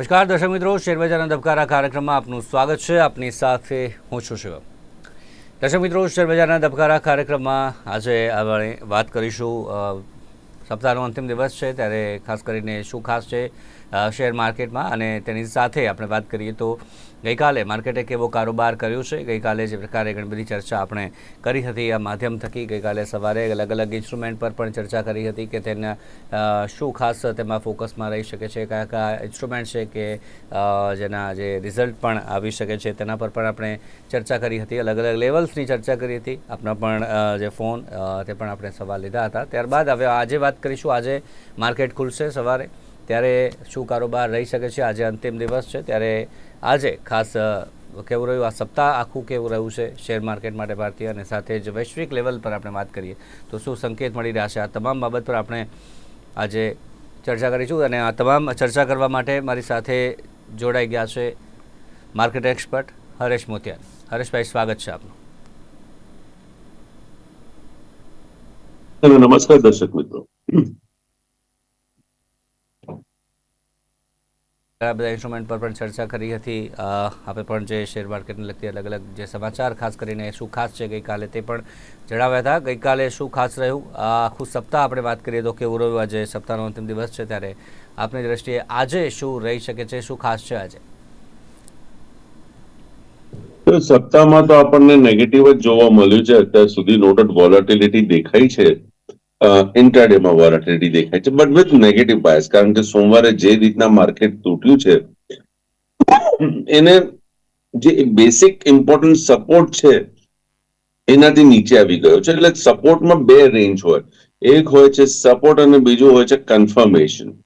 નમસ્કાર દર્શક મિત્રો, શેરબજારના ધબકારા કાર્યક્રમમાં આપનું સ્વાગત છે. આપની સાથે હું છું શિવમ. દર્શક મિત્રો, શેરબજારના ધબકારા કાર્યક્રમમાં આજે આપણે વાત કરીશું સપ્તાહનો અંતિમ દિવસ છે ત્યારે ખાસ કરીને શું ખાસ છે શેર માર્કેટમાં, અને તેની સાથે આપણે વાત કરીએ તો ગઈકાલે માર્કેટે કેવો કારોબાર કર્યો છે. ગઈકાલે જે પ્રકારે ઘણી બધી ચર્ચા આપણે કરી હતી આ માધ્યમ થકી, ગઈકાલે સવારે અલગ અલગ ઇન્સ્ટ્રુમેન્ટ પર પણ ચર્ચા કરી હતી કે તેના શું ખાસ તેમાં ફોકસમાં રહી શકે છે, કયા કયા ઇન્સ્ટ્રુમેન્ટ છે કે જેના જે રિઝલ્ટ પણ આવી શકે છે તેના પર પણ આપણે ચર્ચા કરી હતી. અલગ અલગ લેવલ્સની ચર્ચા કરી હતી. આપણા પણ જે ફોન તે પણ આપણે સવાલ લીધા હતા. ત્યારબાદ હવે આજે વાત કરીશું, આજે માર્કેટ ખુલશે સવારે ત્યારે શું કારોબાર રહી શકે છે. આજે અંતિમ દિવસ છે ત્યારે આજે ખાસ કેવું રહ્યું, આ સપ્તાહ આખું કેવું રહ્યું છે શેર માર્કેટ માટે ભારતીય, અને સાથે જ વૈશ્વિક લેવલ પર આપણે વાત કરીએ તો શું સંકેત મળી રહ્યા છે, આ તમામ બાબત પર આપણે આજે ચર્ચા કરીશું. અને આ તમામ ચર્ચા કરવા માટે મારી સાથે જોડાઈ ગયા છે માર્કેટ એક્સપર્ટ હરેશ મોતિયા. હરેશભાઈ, સ્વાગત છે આપનું. નમસ્કાર દર્શક મિત્રો. ઘણા બધા ઇન્સ્ટ્રુમેન્ટ પર પણ ચર્ચા કરી હતી. આપણે પણ જે શેર માર્કેટને લગતી અલગ અલગ જે સમાચાર ખાસ કરીને શું ખાસ છે ગઈકાલે તે પણ જણાવ્યા હતા. ગઈકાલે શું ખાસ રહ્યું, આખું સપ્તાહ આપણે વાત કરીએ તો કેવું રહ્યું. આજે સપ્તાહનો અંતિમ દિવસ છે ત્યારે આપની દ્રષ્ટિએ આજે શું રહી શકે છે, શું ખાસ છે આજે? સપ્તાહમાં તો આપણને નેગેટિવ જ જોવા મળ્યું છે. અત્યાર સુધી નોટેડ વોલેટિલિટી દેખાય છે, ઇન્ટ્રાડેમાં વોલેટિલિટી દેખાય છે, બટ વિથ નેગેટિવ બાયસ. કારણ કે સોમવારે જે રીતના માર્કેટ તૂટ્યું છે એને જે બેસિક ઇમ્પોર્ટન્ટ સપોર્ટ છે એનાથી નીચે આવી ગયો છે. એટલે સપોર્ટમાં બે રેન્જ હોય, એક હોય છે સપોર્ટ અને બીજું હોય છે કન્ફર્મેશન.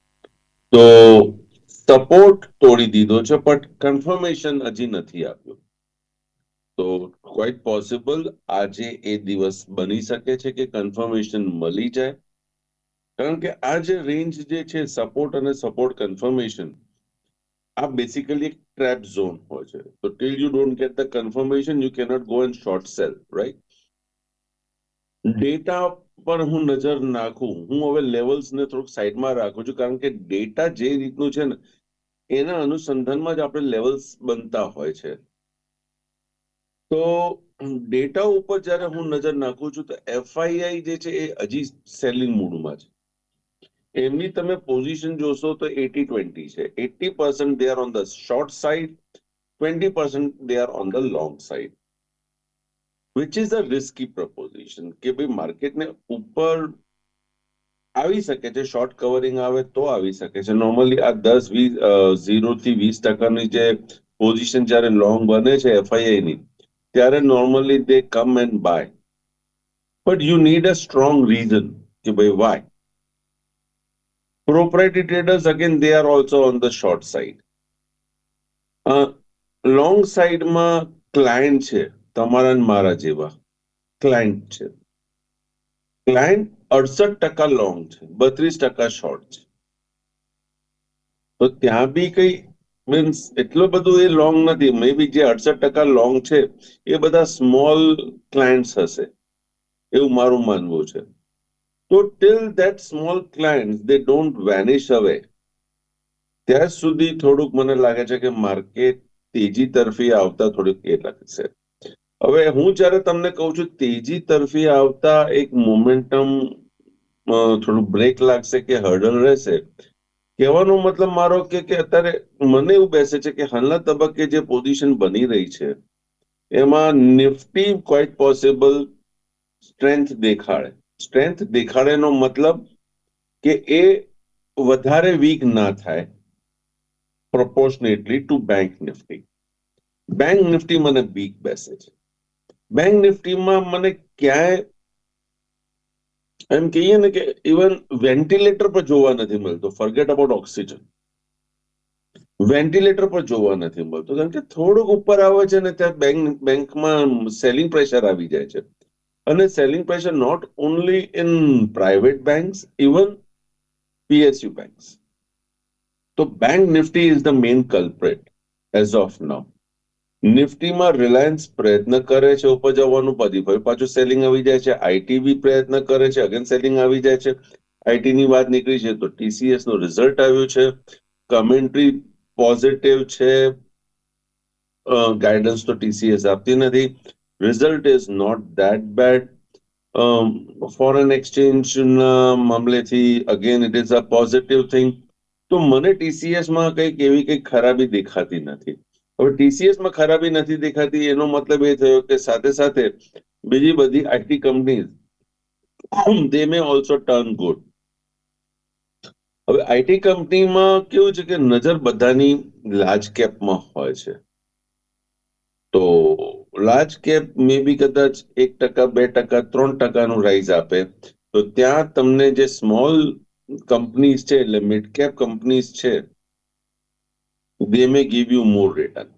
તો સપોર્ટ તોડી દીધો છે પણ કન્ફર્મેશન હજી નથી આવ્યું. તો ક્વાઇટ પોસિબલ આજે એ દિવસ બની શકે છે કે કન્ફર્મેશન મળી જાય. કારણ કે આ જે રેન્જ જે છે સપોર્ટ અને સપોર્ટ કન્ફર્મેશન, આ બેસિકલી એક ટ્રેપ ઝોન હોય છે. તો till you don't get the confirmation you cannot go and short cell, right? Data પર હું નજર નાખું, હું હવે લેવલ્સને થોડુંક સાઈડમાં રાખું છું, કારણ કે ડેટા જે રીતનું છે ને એના અનુસંધાનમાં જ આપણે લેવલ્સ બનતા હોય છે. તો ડેટા ઉપર જ્યારે હું નજર નાખું છું તો એફઆઈઆઈ જે છે એ હજી સેલિંગ મૂડમાં છે. એમની તમે પોઝિશન જોશો તો 80-20 છે. 80% they are on the short side, 20% they are on the long side, which is a risky proposition. કે ભાઈ માર્કેટને ઉપર આવી શકે છે, શોર્ટ કવરિંગ આવે તો આવી શકે છે. નોર્મલી આ 0 થી 20% જે પોઝિશન જ્યારે લોંગ બને છે એફઆઈઆઈ ની, ત્યારે normally they come and buy, but you need a strong reason કે ભાઈ why. Proprietary traders, again, they are also on the short side. Long સાઈડમાં ક્લાયન્ટ છે, તમારા ને મારા જેવા ક્લાયન્ટ છે. ક્લાયન્ટ 68% લોંગ છે, 32% શોર્ટ છે. તો ત્યાં બી કઈ મીન્સ એટલું બધું એ લોંગ નથી. મે બી જે 68% લોંગ છે એ બધા સ્મોલ ક્લાયન્ટ્સ હશે, એવું મારું માનવું છે. તો till that small clients they don't vanish અવે, ત્યાં સુધી થોડુંક મને લાગે છે કે માર્કેટ તેજી તરફી આવતા થોડીક એ લાગશે. હવે હું જ્યારે તમને કહું છું તેજી તરફી આવતા એક મોમેન્ટમ થોડું બ્રેક લાગશે કે હર્ડલ રહેશે, કહેવાનો મતલબ મારો કે અત્યારે મને એવું બેસે છે કે હાલના તબક્કે જે પોઝિશન બની રહી છે એમાં નિફ્ટી ક્વાઇટ પોસિબલ સ્ટ્રેન્થ દેખાડે. સ્ટ્રેન્થ દેખાડેનો મતલબ કે એ વધારે વીક ના થાય proportionately to bank nifty. Bank Nifty મને વીક બેસે છે. બેંક નિફ્ટીમાં મને ક્યાંય એમ કહીએ ને કે ઇવન વેન્ટિલેટર પર જોવા નથી મળતો. ફોરગેટ અબાઉટ ઓક્સિજન, વેન્ટિલેટર પર જોવા નથી મળતો. કારણ કે થોડુંક ઉપર આવે છે ને ત્યાં બેંકમાં સેલિંગ પ્રેશર આવી જાય છે. અને selling pressure not only in private banks, even PSU banks. તો bank nifty is the main culprit as of now. નિફ્ટીમાં રિલાયન્સ પ્રયત્ન કરે છે ઉપર જવાનું, પછી પાછું સેલિંગ આવી જાય છે. આઈટી બી પ્રયત્ન કરે છે, અગેન સેલિંગ આવી જાય છે. આઈટી ની વાત નીકળી છે તો TCS નું રિઝલ્ટ આવ્યું છે. કમેન્ટ્રી પોઝિટિવ છે, ગાઈડન્સ તો ટીસીએસ આપતી નથી. Result is not that bad. Foreign એક્સચેન્જના મામલેથી again it is a positive thing. તો મને ટીસીએસમાં કંઈક એવી કંઈક ખરાબી દેખાતી નથી. હવે ટીસીએસમાં ખરાબી નથી દેખાતી એનો મતલબ એ થયો કે સાથે સાથે બીજી બધી IT companies they may also turn good. હવે આઈટી કંપનીમાં કેવું છે કે નજર બધાની લાર્જ કેપમાં હોય છે. તો લાર્જ કેપ મે બી કદાચ 1%, 2%, 3%નું રાઇઝ આપે, તો ત્યાં તમને જે સ્મોલ કંપનીઝ છે એટલે મિડ કેપ કંપનીઝ છે they may give you more return.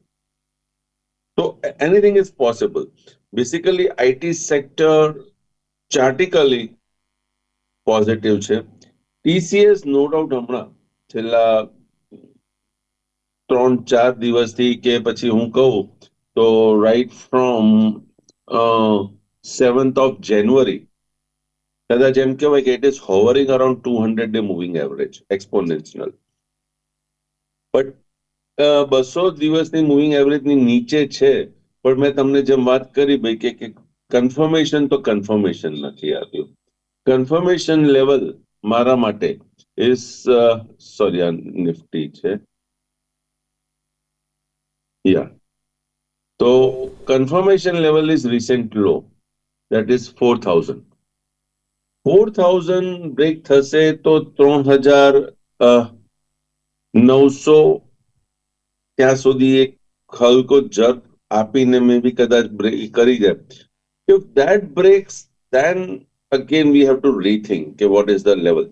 So anything is possible. Basically IT sector ચાર્ટિકલી પોઝિટિવ છે. ટીસીએસ નો ડાઉટ હમણાં છેલ્લા 3-4 દિવસથી કે પછી હું કહું તો right from 7th of January કદાચ એમ કહેવાય કે it is hovering around 200-day moving average exponential. But 200 દિવસની મૂવિંગ એવરેજની નીચે છે. પણ મેં તમને જેમ વાત કરી ભાઈ કે કન્ફર્મેશન તો કન્ફર્મેશન નથી આવ્યું. કન્ફર્મેશન લેવલ મારા માટે ઇઝ સોરી આ નિફ્ટી છે યા. તો confirmation level is recent low that is 4000. 4000 break થશે તો 3900 ત્યાં સુધી એક હલકો જર્ક આપીને મે બી કદાચ બ્રેક કરી જાય. If that breaks, then again we have to rethink what is the level.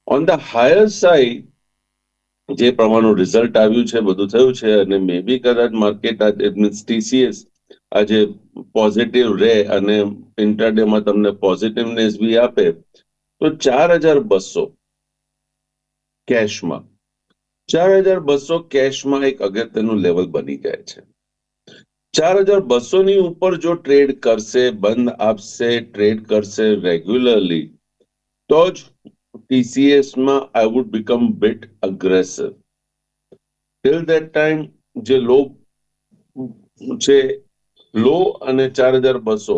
On the higher side, જે પ્રમાણનું રિઝલ્ટ આવ્યું છે બધું થયું છે અને મે બી કદાચ માર્કેટ ટીસીએસ આજે પોઝિટિવ રહે અને ઇન્ટરડેમાં તમને પોઝિટિવનેસ બી આપે તો 4200 કેશમાં 4200 કેશમાં એક અગત્યનું લેવલ બની જાય છે. 4200 ની ઉપર જો ટ્રેડ કરશે, બંધ આપશે, ટ્રેડ કરશે રેગ્યુલરલી, તો જ ટીસીએસમાં I would become bit aggressive. Till that time જે લો છે, લો અને 4200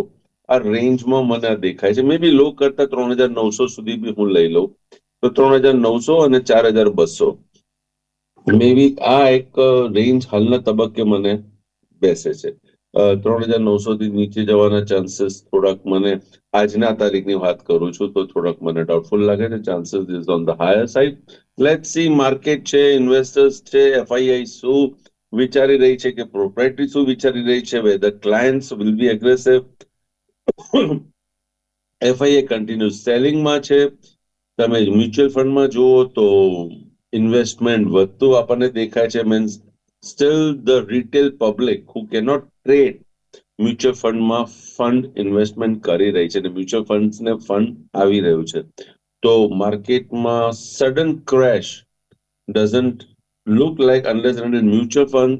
આ રેન્જમાં મને દેખાય છે. મે બી લો કરતા 3900 સુધી બી હું લઈ લઉં તો 3900 અને 4200 મે બી આ એક રેન્જ હાલના તબક્કે મને બેસે છે. 3900 થી નીચે જવાના ચાન્સીસ થોડાક મને આજના તારીખની વાત કરું છું તો થોડાક મને ડાઉટફુલ લાગે છે. Chances is on the higher side. Let's see market છે, ઇન્વેસ્ટર્સ છે, એફઆઈઆઈ શું વિચારી રહી છે કે પ્રોપ્રાઇટરી શું વિચારી રહી છે, whether clients will be aggressive. FII continue સેલિંગમાં છે. તમે મ્યુચ્યુઅલ ફંડમાં જુઓ તો ઇન્વેસ્ટમેન્ટ વધતું આપણને દેખાય છે. Means steel the retail public who cannot trade mutual ફંડમાં ફંડ ઇન્વેસ્ટમેન્ટ કરી રહી છે અને મ્યુચ્યુઅલ ફંડ્સને ફંડ આવી રહ્યું છે. તો માર્કેટમાં sudden crash doesn't look like unless and until mutual fund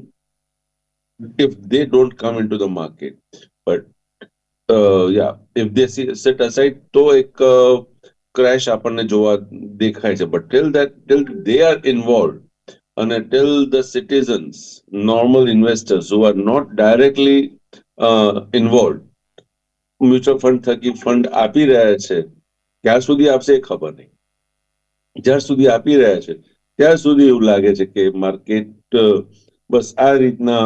if they don't come into the market. But yeah, if they set aside તો એક ક્રેશ આપણને જોવા દેખાય છે. But till they are involved and till the citizens, normal investors who are not directly involved, mutual fund થકી fund આપી રહ્યા છે, ક્યાં સુધી આપશે એ ખબર નહીં. જ્યાં સુધી આપી રહ્યા છે ત્યાં સુધી એવું લાગે છે કે માર્કેટ બસ આ રીતના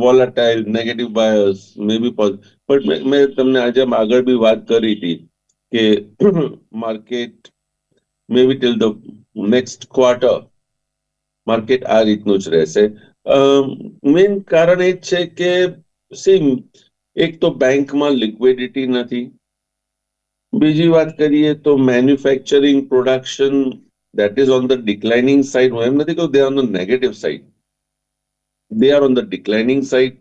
volatile negative buyers may be but મેં તમને આજે આગળ બી વાત કરી હતી કે market may be till the next quarter market આ રીતનું જ રહેશે. મેઇન કારણ એ છે કે સી એક તો બેંકમાં લિક્વિડિટી નથી. બીજી વાત કરીએ તો manufacturing production that is on the declining side. હું એમ નથી કહું they are on the negative side. They are on the declining side.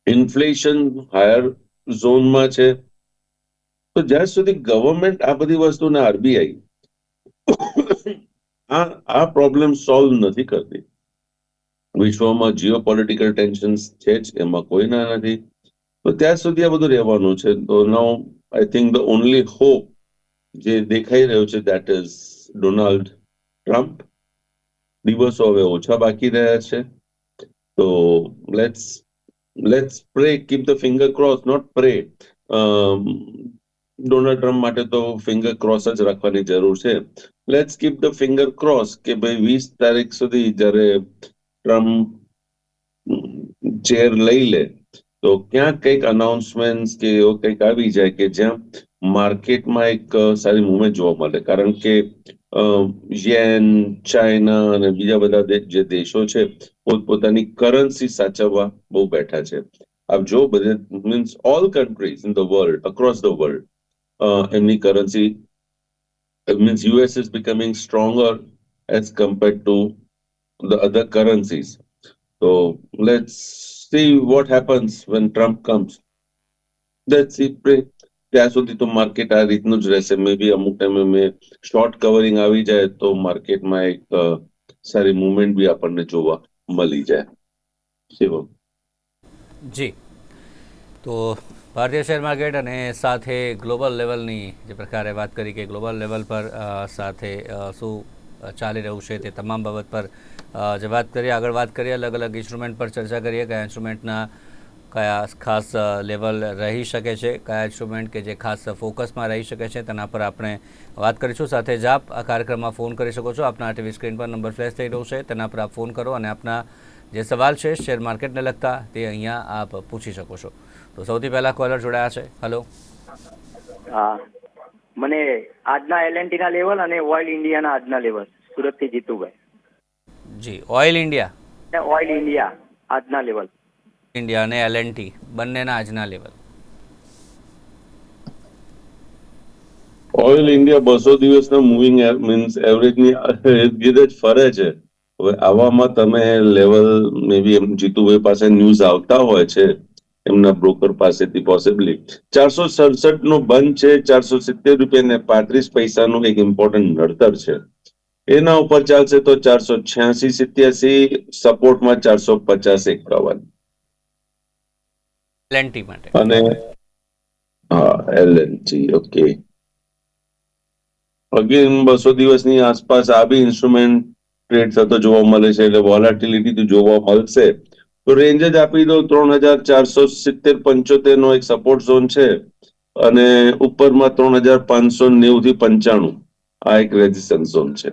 Inflation higher ઝોનમાં છે. તો જ્યાં સુધી ગવર્મેન્ટ આ બધી વસ્તુને આરબીઆઈ આ પ્રોબ્લેમ સોલ્વ નથી કરતી. વિશ્વમાં જીઓપોલિટિકલ ટેન્શન છે જ, એમાં કોઈ ના નથી. તો ત્યાં સુધી આ બધું રહેવાનું છે. તો now I think the only hope જે દેખાઈ રહ્યું છે દેટ ઇઝ ડોનાલ્ડ ટ્રમ્પ. દિવસો હવે ઓછા બાકી રહ્યા છે. તો let's pray, keep the finger cross, not pray. Donald Trump માટે તો ફિંગર ક્રોસ જ રાખવાની જરૂર છે. Let's keep the finger cross કે ભાઈ 20 તારીખ સુધી જ્યારે ટ્રમ્પ ચેર લઈ લે તો ક્યાંક કંઈક અનાઉન્સમેન્ટ કે એવો કંઈક આવી જાય કે જ્યાં માર્કેટમાં એક સારી મુવમેન્ટ જોવા મળે. કારણ કે યેન, ચાઇના અને બીજા બધા જે દેશો છે પોતપોતાની કરન્સી સાચવવા બહુ બેઠા છે. આપ જો બધે means all countries in the world, across the world, એમની currency means US is becoming stronger as compared to the other currencies. So let's see what happens when Trump comes. Let's see. ત્યાં સુધી તો market આ રીતનું જ રહેશે. મે બી અમુક ટાઈમે મેં શોર્ટ કવરિંગ આવી જાય તો માર્કેટમાં એક સારી મુવમેન્ટ બી આપણને જોવા મળી જાય. શિવમ. જી, તો ભારતીય શેર માર્કેટ અને સાથે ગ્લોબલ લેવલની જે પ્રકારે વાત કરી કે ગ્લોબલ લેવલ પર સાથે શું ચાલી રહ્યું છે તે તમામ બાબત પર જે વાત કરીએ, આગળ વાત કરીએ, અલગ અલગ ઇન્સ્ટ્રુમેન્ટ પર ચર્ચા કરીએ, કયા ઇન્સ્ટ્રુમેન્ટના કયા ખાસ લેવલ રહી શકે છે, કયા ઇન્સ્ટ્રુમેન્ટ કે જે ખાસ ફોકસમાં રહી શકે છે તેના પર આપણે વાત કરીશું. સાથે જ આપ આ કાર્યક્રમમાં ફોન કરી શકો છો. આપના ટીવી સ્ક્રીન પર નંબર ફ્લેશ થઈ રહ્યો છે, તેના પર આપ ફોન કરો અને આપના જે સવાલ છે શેર માર્કેટને લગતા તે અહીંયા આપ પૂછી શકો છો. તો સૌથી પહેલા કોલર જોડાયા છે. હેલો. હા, મને આજના L&T ના લેવલ અને ઓઇલ ઇન્ડિયાના આજના લેવલ, સુરતથી જીતુભાઈ. જી, ઓઇલ ઇન્ડિયા ઓઇલ ઇન્ડિયા આજના લેવલ, ઇન્ડિયા અને L&T બંનેના આજના લેવલ. ઓઇલ ઇન્ડિયા 200 દિવસના મૂવિંગ મીન્સ એવરેજની ઇર્દ જ ફરે છે. હવે આવામાં તમે લેવલ મે બી એમ જીતુભાઈ પાસે ન્યૂઝ આવતા હોય છે એમના બ્રોકર પાસેથી પોસિબલી 467 નો બંધ છે, 470 રૂપિયા ને 35 પૈસાનું એક ઇમ્પોર્ટન્ટ નડતર છે. એના ઉપર ચાલશે તો 486-87, સપોર્ટમાં 450-51 L&T માટે. અને હા L&T ઓકે. અગેન 200 દિવસની આસપાસ આ બી ઇન્સ્ટ્રુમેન્ટ ટ્રેડ થતો જોવા મળે છે, એટલે વોલાટિલિટી તો જોવા મળશે. તો રેન્જ જ આપી દો 3470-75 નો એક સપોર્ટ ઝોન છે અને ઉપરમાં 3590 થી 95 આ એક રેઝિસ્ટન્સ ઝોન છે.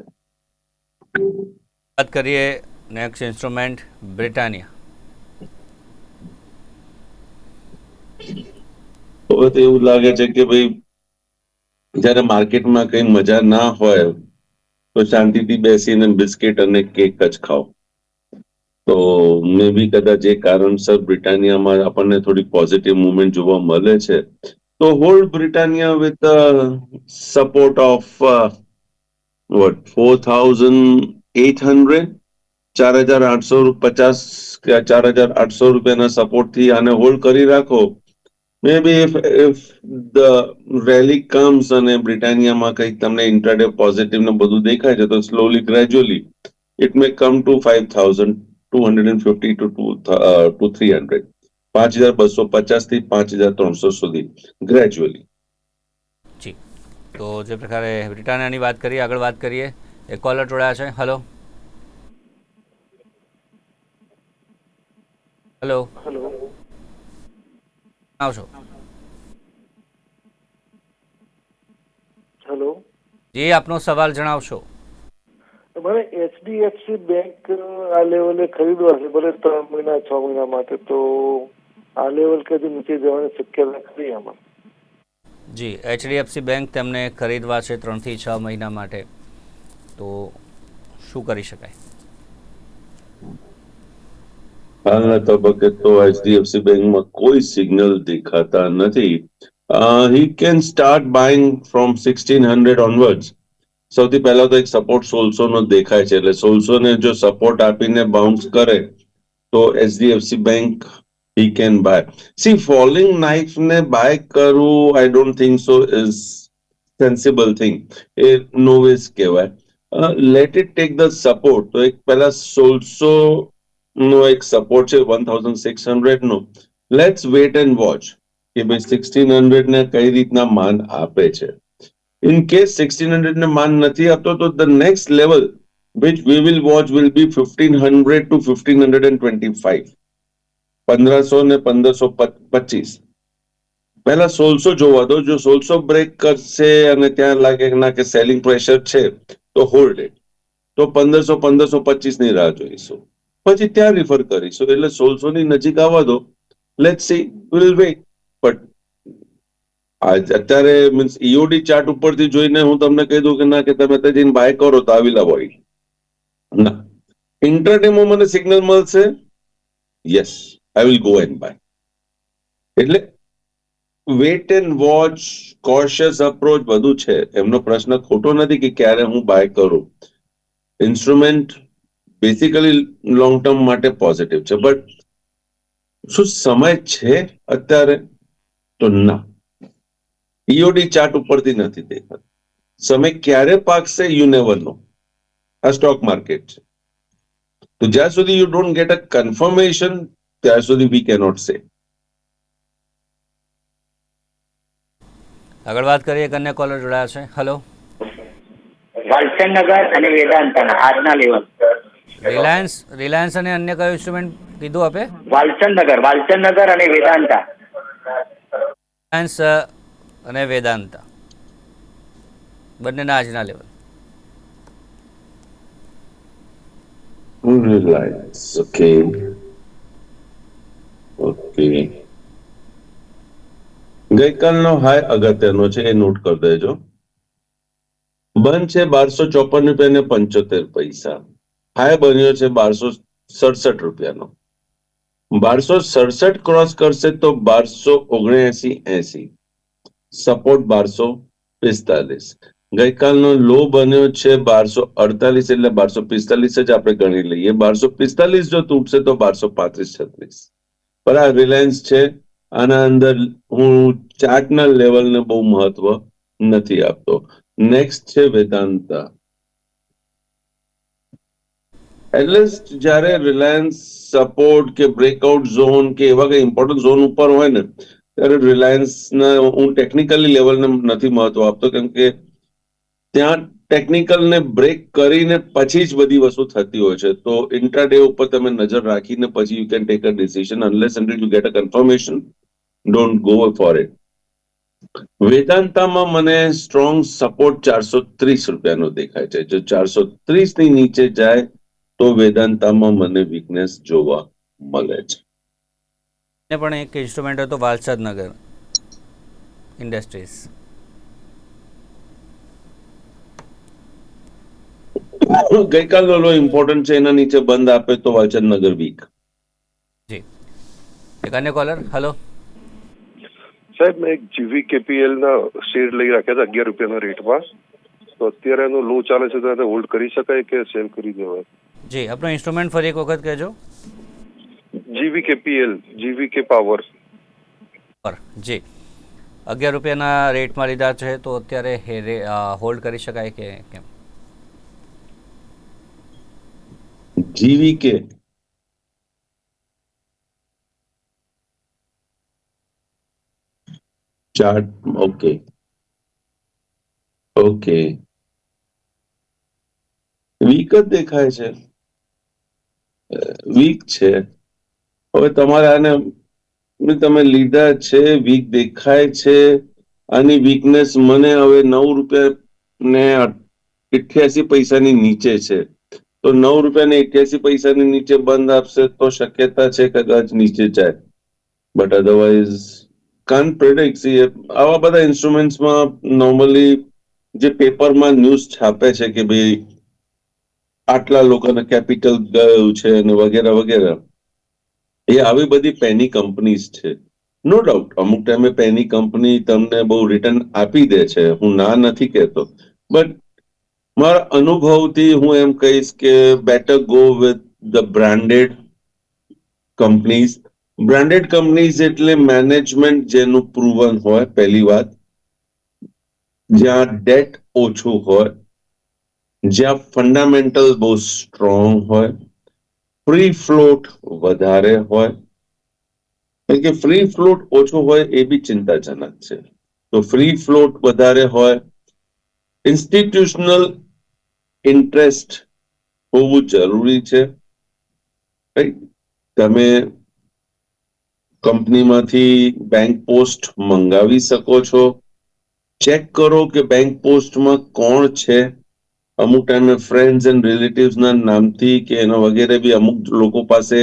વાત કરીએ નેક્સ્ટ ઇન્સ્ટ્રુમેન્ટ બ્રિટાનિયા. હવે તો એવું લાગે છે કે ભાઈ જયારે માર્કેટમાં કઈ મજા ના હોય તો શાંતિથી બેસીને બિસ્કિટ અને કેક જ ખાઓ. તો મે બી કદાચ એ કારણસર બ્રિટાનિયામાં આપણને થોડી પોઝિટિવ મુવમેન્ટ જોવા મળે છે. તો hold Britannia with support of what 4800, 4850 કે 4800 રૂપિયાના સપોર્ટથી આને હોલ્ડ કરી રાખો. મે બી if the rally comes અને બ્રિટાનિયામાં કંઈક તમને ઇન્ટ્રાડે પોઝિટિવ ને બધું દેખાય છે તો slowly gradually it may come to 5250 to 300, 5250 થી 5300 સુધી ગ્રેજ્યુઅલી. જી, તો જે પ્રકારે બ્રિટાનિયાની વાત કરીએ, આગળ વાત કરીએ. એક કોલર જોડાયા છે. હેલો. હેલો. આવશો. હેલો જી, આપનો સવાલ જણાવશો. મારે HDFC બેંક આ લેવલે ખરીદવા છે, ભલે 3 મહિના 6 મહિના માટે, તો આ લેવલ કદી નીચે જવાની શક્યતા ખરી આમાં? જી, HDFC બેંક તેમને ખરીદવા છે 3 થી 6 મહિના માટે, તો શું કરી શકાય? હાલના તબક્કે તો HDFC બેંકમાં કોઈ સિગ્નલ દેખાતા નથી. he can start buying from 1600 onwards. સૌથી પહેલા તો એક સપોર્ટ 1600 નો દેખાય છે, એટલે 1600 ને જો સપોર્ટ આપીને બાઉન્સ કરે તો HDFC bank he can buy. See, falling knife ને બાય કરવું I don't think so is sensible thing. એ નો વેઝ કહેવાય. let it take the support. તો એક પહેલા 1600 નો એક સપોર્ટ છે 1600 નો. લેટ્સ વેટ એન્ડ વોચ કે ભાઈ 1600 ને કઈ રીતના માન આપે છે. ઇન કેસ 1600 ને માન નથી આપતો તો the next level which we will watch will be 1500 to 1525. 1500 ને 1525. પહેલા 1600 જોવા દો. જો 1600 બ્રેક કરશે અને ત્યાં લાગે કે ના કે સેલિંગ પ્રેશર છે તો હોલ્ડ ઇટ. તો 1500 1525 ની રાહ જોઈશું, પછી ત્યાં રિફર કરીશું. એટલે 1600 ની નજીક આવવા દો. Let's see, will wait. But અત્યારે મીન્સ ઈઓડી ચાર્ટ ઉપરથી જોઈને હું તમને કહી દઉં કે ના કે તમે તે જઈને બાય કરો તો આવી અવોઇડ ના. ઇન્ટરડેમાં મને સિગ્નલ મળશે, yes I will go and buy. એટલે wait and watch, cautious approach બધું છે. એમનો પ્રશ્ન ખોટો નથી કે ક્યારે હું બાય કરું. ઇન્સ્ટ્રુમેન્ટ બેસિકલી લોંગ ટર્મ માટે પોઝિટિવ છે, બટ શું સમય છે અત્યારે? તો ના. ઈઓડી ચાર્ટ ઉપરથી નથી દેખાતો. સમય ક્યારે પાકશે યુ નેવર નો. આ સ્ટોક માર્કેટ છે, તો જ્યાં સુધી you don't get a confirmation ત્યાં સુધી વી કેનોટ સે. આગળ વાત કરીએ, એક અન્ય કોલર જોડાયા છે. હેલો. વાલચંદનગર અને વેદાંતાના આજના લેવલ. રિલાયન્સ અને અન્ય કયું ઇન્સ્ટ્રુમેન્ટ કીધું આપે? વાલચંદનગર અને વેદાંતા. રિલાયન્સ અને વેદાંતા બંનેના આજના લેવલ. Reliance, okay okay. ગઈકાલનો હાઈ અગત્યનો છે, એ નોટ કરી દેજો. બંધ છે 1254 રૂપિયા ને 75 પૈસા. હાઈ બન્યો છે 1267 રૂપિયાનો. 1267 ક્રોસ કરશે તો 1279.80. સપોર્ટ 1245. ગઈકાલનો લો બન્યો છે 1248, એટલે 1245 જ આપણે ગણી લઈએ. 1245 જો તૂટશે તો 1235-36. પર આ રિલાયન્સ છે, આના અંદર હું ચાર્ટના લેવલને બહુ મહત્વ નથી આપતો. નેક્સ્ટ છે વેદાંતા. એટલીસ્ટ જ્યારે રિલાયન્સ સપોર્ટ કે બ્રેકઆઉટ ઝોન કે એવા કઈ ઇમ્પોર્ટન્ટ ઝોન ઉપર હોય ને, ત્યારે રિલાયન્સના હું ટેકનિકલી લેવલને નથી મહત્વ આપતો, કેમ કે ત્યાં ટેકનિકલને બ્રેક કરીને પછી જ બધી વસ્તુ થતી હોય છે. તો ઇન્ટ્રાડે ઉપર તમે નજર રાખીને પછી you can take a decision. Unless until you get a confirmation, don't go for it. વેદાંતામાં મને સ્ટ્રોંગ સપોર્ટ 430 રૂપિયાનો દેખાય છે. જો 430 ની નીચે જાય તો વેદાંતામાં મને વીકનેસ જોવા મળે છે. પણ એક ઇન્સ્ટ્રુમેન્ટ હતો વાલસાદનગર ઇન્ડસ્ટ્રીઝ. ગઈકાલનો લો ઇમ્પોર્ટન્ટ છે, એના નીચે બંધ આપે તો વાલચંદનગર વીક. જી. એક અન્ય કોલર. હેલો. સાહેબ, મેં એક GVKPL ના શેર લઈ રાખ્યા હતા 11 રૂપિયાના રેટમાં. તો અત્યારે એનો લો ચાલે છે, તો એને હોલ્ડ કરી શકાય કે સેલ કરી દેવાય? જી, આપનો ઇન્સ્ટ્રુમેન્ટ ફરી એક વખત કહેજો. GVKPL, GVK power. જી, 11 રૂપિયાના રેટમાં લીધા છે, તો અત્યારે હોલ્ડ કરી શકાય કે કેમ? GVK chart, okay okay, week જ દેખાય છે, વીક છે. હવે તમારે આને તમે લીધા છે, વીક દેખાય છે. આની વીકનેસ મને હવે 9 રૂપિયા ને 88 પૈસાની નીચે છે. તો 9 રૂપિયા ને 88 પૈસાની નીચે બંધ આપશે તો શક્યતા છે કદાચ નીચે જાય. But otherwise can't predict. આવા બધા ઇન્સ્ટ્રુમેન્ટ્સમાં નોર્મલી જે પેપરમાં ન્યૂઝ છાપે છે કે ભાઈ આટલા લોકોને કેપિટલ ગયું છે અને વગેરે વગેરે, એ આવી બધી પેની કંપનીઝ છે. નો ડાઉટ અમુક ટાઈમે પેની કંપની તમને બહુ રિટર્ન આપી દે છે, હું ના નથી કહેતો. બટ મારા અનુભવથી હું એમ કહીશ કે better go with the branded companies. Branded companies એટલે મેનેજમેન્ટ જેનું પ્રૂવન હોય, પહેલી વાત, જ્યાં ડેટ ઓછું હોય, જ્યાં ફંડામેન્ટલ બહુ સ્ટ્રોંગ હોય, ફ્રી ફ્લોટ વધારે હોય. કે ફ્રી ફ્લોટ ઓછો હોય એ બી ચિંતાજનક છે. તો ફ્રી ફ્લોટ વધારે હોય, ઇન્સ્ટિટ્યુશનલ ઇન્ટરેસ્ટ હોવું જરૂરી છે. રાઈટ? તમે કંપનીમાંથી બેંક પોસ્ટ મંગાવી શકો છો. ચેક કરો કે બેંક પોસ્ટમાં કોણ છે. અમુક ટાઈમે ફ્રેન્ડ્સ એન્ડ રિલેટિવ્સના નામથી કે એના વગેરે બી અમુક લોકો પાસે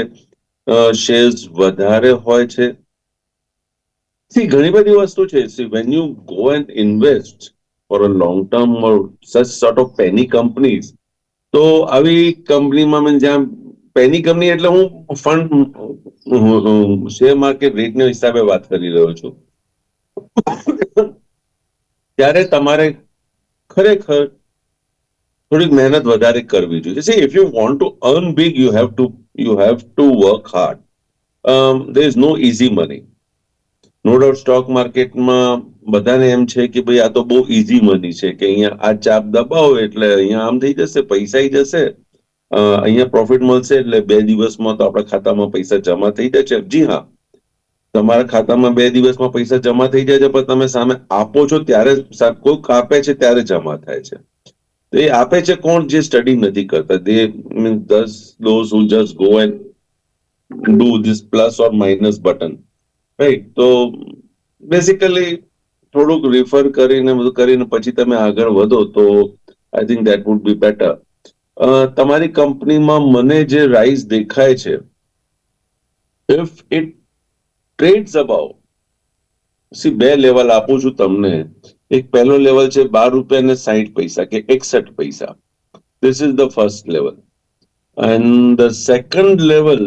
શેર્સ વધારે હોય છે. ઘણી બધી વસ્તુ છે. When you go and invest for a long term or such sort of penny companies, તો આવી કંપનીમાં જ્યાં પેની કંપની એટલે હું ફંડ શેર માર્કેટ રેટના હિસાબે વાત કરી રહ્યો છું. ત્યારે તમારે ખરેખર થોડીક મહેનત વધારે કરવી જોઈએ. See if you want to earn big, you have to work hard. there is no easy money. No doubt stock માર્કેટમાં બધાને એમ છે કે ભાઈ આ તો બહુ ઈઝી મની છે, કે અહીંયા આ ચાપ દબાવો એટલે અહીંયા આમ થઈ જશે, પૈસા આવી જશે, અહીંયા પ્રોફિટ મળશે એટલે 2 દિવસમાં તો આપણા ખાતામાં પૈસા જમા થઈ જાય છે. જી હા, તમારા ખાતામાં 2 દિવસમાં પૈસા જમા થઈ જાય છે, પણ તમે સામે આપો છો ત્યારે, કોઈક આપે છે ત્યારે જમા થાય છે. તો એ આપે છે કોણ? જે સ્ટડી નથી કરતા. દે means those who just go and do this plus or minus button. Right? તો બેસિકલી થોડુંક રિફર કરીને બધું કરીને પછી તમે આગળ વધો તો I think that would be better. તમારી કંપનીમાં મને જે રાઇઝ દેખાય છે, if it trades above, see 2 level આપું છું તમને. એક પહેલો લેવલ છે 12 રૂપિયા ને 60 પૈસા કે 61 પૈસા. This is the first level. And the second level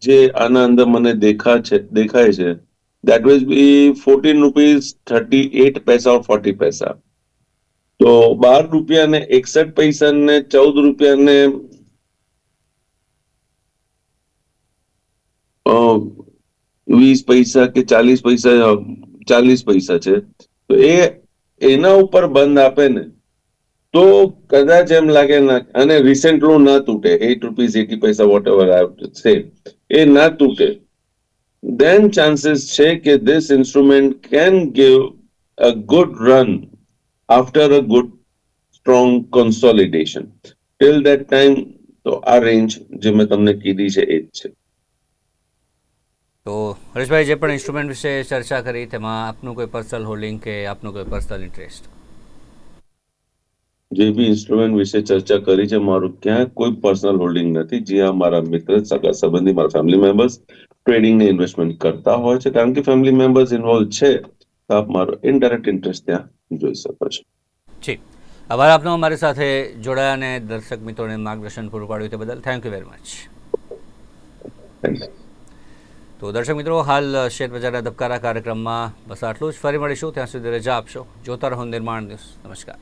જે આના અંદર મને દેખાય છે, that will be 14 rupees 38 paisa or 40 paisa. તો 12 રૂપિયા ને 61 પૈસા ને 14 રૂપિયા ને 20 પૈસા કે 40 પૈસા છે. તો એના ઉપર બંધ આપે ને તો કદાચ એમ લાગે ના, અને રિસેન્ટ લો ના તૂટે, 8 rupees 80 paise whatever I have to say, એ ના તૂટે, then chances છે કે this instrument can give a good run after a good strong consolidation. Till that time તો આ રેન્જ જે મેં તમને કીધી છે એ જ છે. તો હરેશભાઈ, જે પણ ઇન્સ્ટ્રુમેન્ટ વિશે ચર્ચા કરી તેમાં આપનું કોઈ પર્સનલ હોલ્ડિંગ કે આપનું કોઈ પર્સનલ ઇન્ટરેસ્ટ? જે બી ઇન્સ્ટ્રુમેન્ટ વિશે ચર્ચા કરી છે, મારું ક્યાંય કોઈ પર્સનલ હોલ્ડિંગ નથી. જ્યાં મારા મિત્ર, સગા સંબંધી, મારા ફેમિલી મેમ્બર્સ ટ્રેડિંગ ને ઇન્વેસ્ટમેન્ટ કરતા હોય છે, કારણ કે ફેમિલી મેમ્બર્સ ઇન્વોલ્વ છે, તો આપ મારો ઇનડાયરેક્ટ ઇન્ટરેસ્ટ ત્યાં જોઈ શકો છો. જી, આભાર આપનો અમારી સાથે જોડાયા અને દર્શક મિત્રોને માર્ગદર્શન પૂરું પાડ્યું તે બદલ. Thank you very much. Thank you. તો દર્શક મિત્રો, હાલ શેર બજારના ધબકારા કાર્યક્રમમાં બસ આટલું જ. ફરી મળીશું, ત્યાં સુધી રજા આપશો. જોતા રહો નિર્માણ ન્યૂઝ. નમસ્કાર.